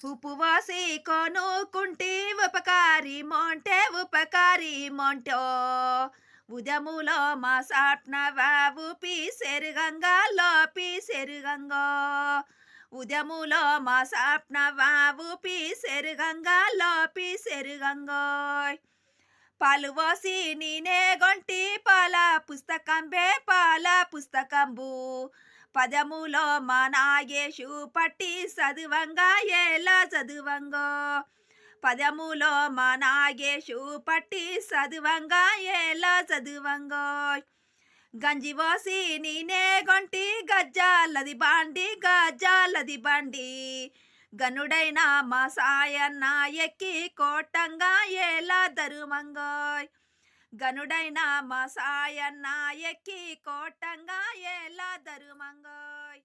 ఉపవాసి కొనుక్కుంటే ఉపకారి మోంటే ఉపకారి మోంటో ఉదములో మా సాప్న బాబు పీసెరుగంగా లోపీసెరుగంగో ఉదములో మా సాప్న బాబు పీసెరుగంగా లోపీసెరుగంగోయ్ పాలు పోసి నేనే గొంటి పాల పుస్తకంబే పాల పుస్తకంబు పదములో మా నాగేషు పట్టి చదువంగా ఎలా చదువంగో పదములో మా నాగేషు పట్టి చదువంగా ఎలా చదువంగో గంజి పోసి నేనే గొంటి గజ్జాలది బాండి గజ్జాలది బండి గనుడైన మా సాయన్న ఎక్కి కోటంగా ఎలా దరుమంగోయ్ గనుడైన మా సాయన్న ఎక్కి కోటంగా ఎలా దరుమంగోయ్